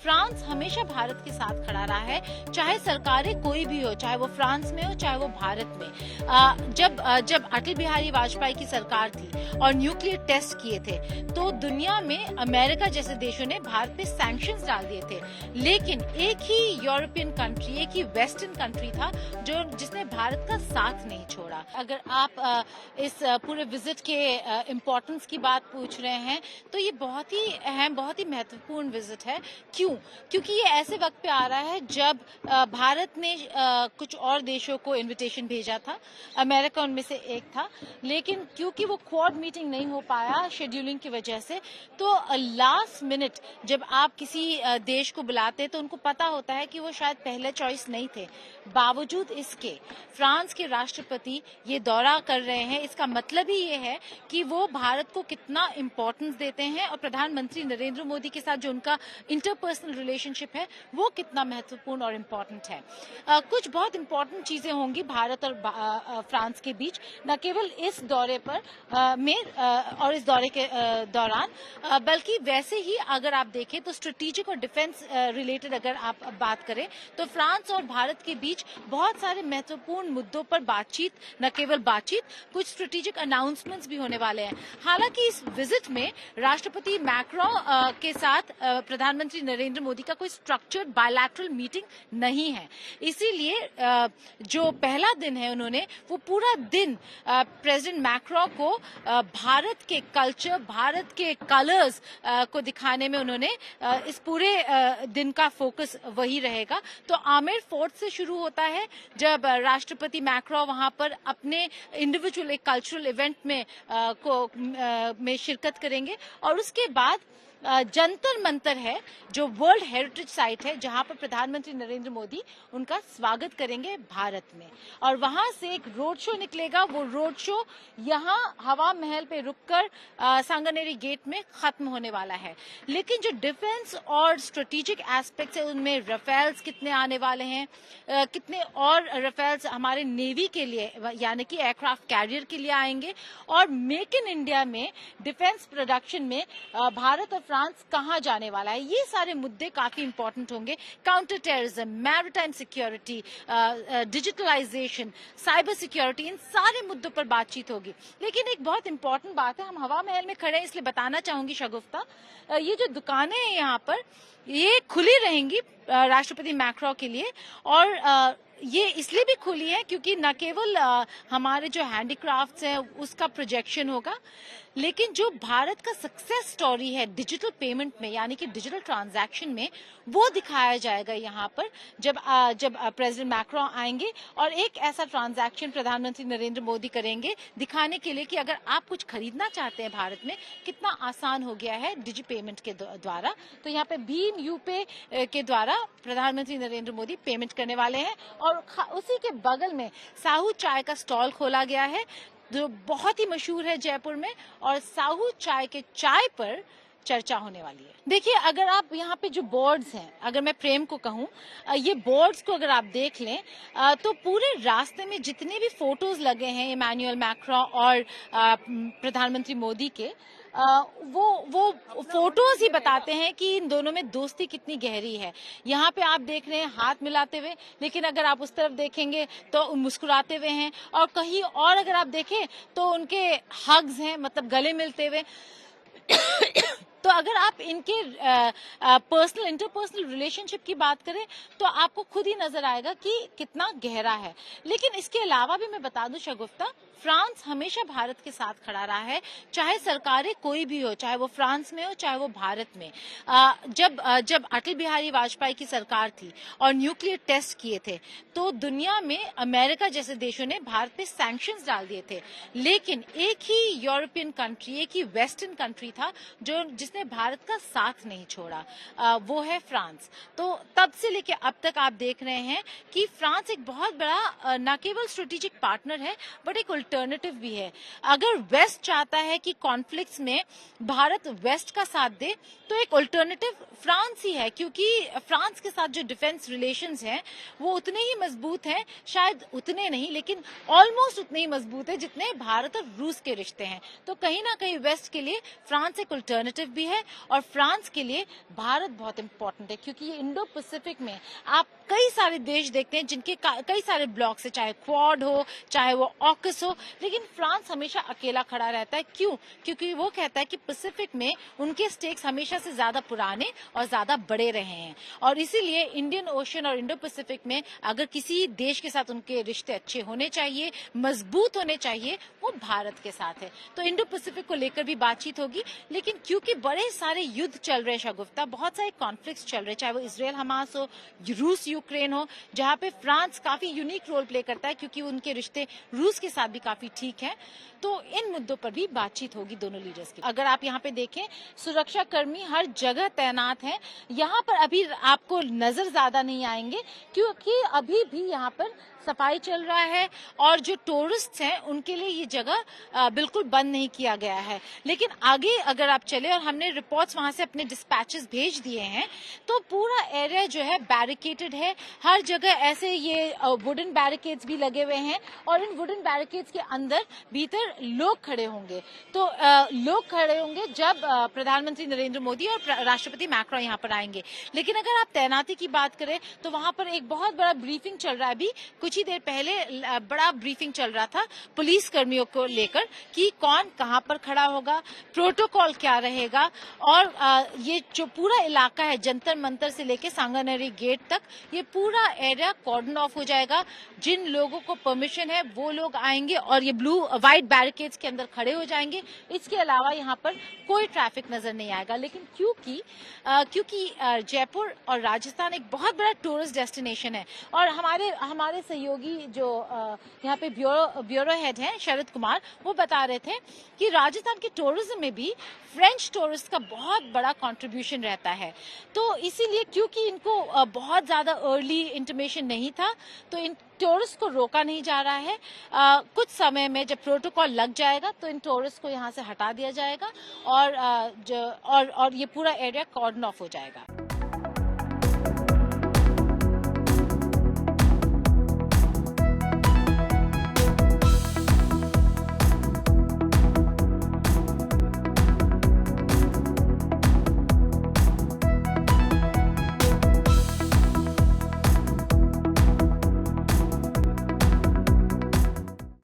France हमेशा भारत के साथ खड़ा रहा है, चाहे सरकारें कोई भी हो, चाहे वो फ्रांस में हो चाहे वो भारत में। जब अटल बिहारी वाजपेयी की सरकार थी और न्यूक्लियर टेस्ट किए थे तो दुनिया में अमेरिका जैसे देशों ने भारत पे सैंक्शंस डाल दिए थे, लेकिन एक ही यूरोपियन कंट्री, एक ही वेस्टर्न कंट्री था जिसने भारत का साथ नहीं छोड़ा। अगर आप इस पूरे विजिट के इम्पोर्टेंस की बात पूछ रहे हैं तो ये बहुत ही अहम, बहुत ही महत्वपूर्ण विजिट है। क्योंकि ये ऐसे वक्त पे आ रहा है जब भारत ने कुछ और देशों को इनविटेशन भेजा था, अमेरिका उनमें से एक था, लेकिन क्योंकि वो क्वाड मीटिंग नहीं हो पाया शेड्यूलिंग की वजह से, तो लास्ट मिनट जब आप किसी देश को बुलाते तो उनको पता होता है कि वो शायद पहले चॉइस नहीं थे। बावजूद इसके फ्रांस के राष्ट्रपति ये दौरा कर रहे हैं। इसका मतलब ही ये है कि वो भारत को कितना इम्पोर्टेंस देते हैं और प्रधानमंत्री नरेंद्र मोदी के साथ जो उनका इंटरपर्सनल रिलेशनशिप है वो कितना महत्वपूर्ण और इम्पोर्टेंट है। कुछ बहुत इम्पोर्टेंट चीजें होंगी भारत और फ्रांस के बीच, न केवल इस दौरे पर और इस दौरे के दौरान, बल्कि वैसे ही अगर आप देखें तो स्ट्रेटेजिक और डिफेंस रिलेटेड अगर आप बात करें तो फ्रांस और भारत के बीच बहुत सारे महत्वपूर्ण मुद्दों पर बातचीत, न केवल बातचीत, कुछ स्ट्रेटेजिक अनाउंसमेंट्स भी होने वाले हैं। हालांकि इस विजिट में राष्ट्रपति मैक्रो के साथ प्रधानमंत्री नरेंद्र मोदी का कोई स्ट्रक्चर्ड बायलैटरल मीटिंग नहीं है, इसीलिए जो पहला दिन है उन्होंने वो पूरा दिन प्रेसिडेंट मैक्रो को भारत के कल्चर, भारत के कलर्स को दिखाने में उन्होंने इस पूरे दिन का फोकस वही रहेगा। तो आमेर फोर्ट से शुरू होता है जब राष्ट्रपति मैक्रो वहां पर अपने इंडिविजुअल एक कल्चरल इवेंट में शिरकत करेंगे और उसके बाद जंतर मंतर है जो वर्ल्ड हेरिटेज साइट है जहां पर प्रधानमंत्री नरेंद्र मोदी उनका स्वागत करेंगे भारत में, और वहां से एक रोड शो निकलेगा। वो रोड शो यहां हवा महल पे रुककर सांगानेरी गेट में खत्म होने वाला है। लेकिन जो डिफेंस और स्ट्रेटेजिक एस्पेक्ट्स है उनमें राफेल्स कितने आने वाले हैं, कितने और राफेल्स हमारे नेवी के लिए यानी कि एयरक्राफ्ट कैरियर के लिए आएंगे, और मेक इन इंडिया में डिफेंस प्रोडक्शन में भारत और फ्रांस कहां जाने वाला है, ये सारे मुद्दे काफी इंपॉर्टेंट होंगे। Counter terrorism, maritime security, digitalization, cyber security, इन सारे मुद्दों पर बातचीत होगी। लेकिन एक बहुत इंपॉर्टेंट बात है, हम हवा महल में खड़े हैं इसलिए बताना चाहूंगी शगुफ्ता, ये जो दुकानें हैं यहाँ पर ये खुली रहेंगी राष्ट्रपति मैक्रो के लिए, और ये इसलिए भी खुली है क्योंकि न केवल हमारे जो हैंडीक्राफ्ट्स हैं उसका प्रोजेक्शन होगा, लेकिन जो भारत का सक्सेस स्टोरी है डिजिटल पेमेंट में यानी कि डिजिटल ट्रांजैक्शन में, वो दिखाया जाएगा यहाँ पर जब प्रेसिडेंट मैक्रो आएंगे और एक ऐसा ट्रांजैक्शन प्रधानमंत्री नरेंद्र मोदी करेंगे दिखाने के लिए कि अगर आप कुछ खरीदना चाहते हैं भारत में कितना आसान हो गया है डिजिटल पेमेंट के द्वारा। तो यहाँ पे भीम यूपे के द्वारा प्रधानमंत्री नरेंद्र मोदी पेमेंट करने वाले हैं, और उसी के बगल में साहू चाय का स्टॉल खोला गया है जो बहुत ही मशहूर है जयपुर में, और साहू चाय के चाय पर चर्चा होने वाली है। देखिए, अगर आप यहाँ पे जो बोर्ड्स हैं, अगर मैं फ्रेम को कहूँ, ये बोर्ड्स को अगर आप देख लें तो पूरे रास्ते में जितने भी फोटोज लगे हैं इमैनुअल मैक्रो और प्रधानमंत्री मोदी के, वो फोटोज ही बताते हैं कि इन दोनों में दोस्ती कितनी गहरी है। यहाँ पे आप देख रहे हैं हाथ मिलाते हुए, लेकिन अगर आप उस तरफ देखेंगे तो मुस्कुराते हुए हैं, और कहीं और अगर आप देखें तो उनके हग्स हैं, मतलब गले मिलते हुए। तो अगर आप इनके इंटरपर्सनल रिलेशनशिप की बात करें तो आपको खुद ही नजर आएगा कि कितना गहरा है। लेकिन इसके अलावा भी मैं बता दूं शगुफ्ता, फ्रांस हमेशा भारत के साथ खड़ा रहा है, चाहे सरकारें कोई भी हो, चाहे वो फ्रांस में हो चाहे वो भारत में। जब अटल बिहारी वाजपेयी की सरकार थी और न्यूक्लियर टेस्ट किए थे तो दुनिया में अमेरिका जैसे देशों ने भारत पे सैंक्शंस डाल दिए थे, लेकिन एक ही यूरोपियन कंट्री, एक ही वेस्टर्न कंट्री था जिसने भारत का साथ नहीं छोड़ा, वो है फ्रांस। तो तब से लेके अब तक आप देख रहे हैं कि फ्रांस एक बहुत बड़ा न केवल स्ट्रेटेजिक पार्टनर है बट एक अल्टरनेटिव भी है। अगर वेस्ट चाहता है कि कॉन्फ्लिक्ट्स में भारत वेस्ट का साथ दे तो एक अल्टरनेटिव फ्रांस ही है, क्योंकि फ्रांस के साथ जो डिफेंस रिलेशंस हैं वो उतने ही मजबूत हैं, शायद उतने नहीं लेकिन ऑलमोस्ट उतने ही मजबूत है जितने भारत और रूस के रिश्ते हैं। तो कहीं ना कहीं वेस्ट के लिए फ्रांस एक अल्टरनेटिव भी भी है और फ्रांस के लिए भारत बहुत इंपॉर्टेंट है, क्योंकि ये इंडो पैसिफिक में आप कई सारे देश देखते हैं जिनके कई सारे ब्लॉक्स है, चाहे क्वाड हो चाहे वो ऑकस हो, लेकिन फ्रांस हमेशा अकेला खड़ा रहता है। क्यों? क्योंकि वो कहता है कि पैसिफिक में उनके स्टेक्स हमेशा से ज्यादा पुराने और ज्यादा बड़े रहे हैं, और इसीलिए इंडियन ओशन और इंडो पैसिफिक में अगर किसी देश के साथ उनके रिश्ते अच्छे होने चाहिए, मजबूत होने चाहिए, वो भारत के साथ है। तो इंडो पैसिफिक को लेकर भी बातचीत होगी, लेकिन क्योंकि बड़े सारे युद्ध चल रहे हैं शगुफ्ता, बहुत सारे कॉन्फ्लिक्ट्स चल रहे हैं, चाहे वो इजराइल हमास हो, रूस यूक्रेन हो, जहां पे फ्रांस काफी यूनिक रोल प्ले करता है क्योंकि उनके रिश्ते रूस के साथ भी काफी ठीक है। तो इन मुद्दों पर भी बातचीत होगी दोनों लीडर्स की। अगर आप यहाँ पे देखें, सुरक्षा कर्मी हर जगह तैनात हैं। यहाँ पर अभी आपको नजर ज्यादा नहीं आएंगे क्योंकि अभी भी यहाँ पर सफाई चल रहा है और जो टूरिस्ट हैं उनके लिए ये जगह बिल्कुल बंद नहीं किया गया है। लेकिन आगे अगर आप चले, और हमने रिपोर्ट्स वहां से अपने डिस्पैचेस भेज दिए हैं, तो पूरा एरिया जो है बैरिकेटेड है। हर जगह ऐसे ये वुडन बैरिकेड्स भी लगे हुए हैं और इन वुडन बैरिकेड्स के अंदर भीतर लोग खड़े होंगे। तो लोग खड़े होंगे जब प्रधानमंत्री नरेंद्र मोदी और राष्ट्रपति मैक्रो यहाँ पर आएंगे। लेकिन अगर आप तैनाती की बात करें तो वहां पर एक बहुत बड़ा ब्रीफिंग चल रहा है। अभी कुछ ही देर पहले बड़ा ब्रीफिंग चल रहा था पुलिस कर्मियों को लेकर कि कौन कहां पर खड़ा होगा, प्रोटोकॉल क्या रहेगा, और ये जो पूरा इलाका है जंतर मंतर से लेके सांगानेरी गेट तक, ये पूरा एरिया कॉर्डन ऑफ हो जाएगा। जिन लोगों को परमिशन है वो लोग आएंगे और ये ब्लू व्हाइट बैरिकेड्स के अंदर खड़े हो जाएंगे। इसके अलावा यहाँ पर कोई ट्रैफिक नजर नहीं आएगा। लेकिन क्योंकि जयपुर और राजस्थान एक बहुत बड़ा टूरिस्ट डेस्टिनेशन है, और हमारे सहयोगी जो यहाँ पे ब्यूरो हेड हैं शरद कुमार, वो बता रहे थे कि राजस्थान के टूरिज्म में भी फ्रेंच टूरिस्ट का बहुत बड़ा कंट्रीब्यूशन रहता है। तो इसीलिए क्योंकि इनको बहुत ज्यादा अर्ली इंटीमेशन नहीं था, तो इन टूरिस्ट को रोका नहीं जा रहा है। कुछ समय में जब प्रोटोकॉल लग जाएगा तो इन टूरिस्ट को यहाँ से हटा दिया जाएगा और ये पूरा एरिया कॉर्डन ऑफ हो जाएगा।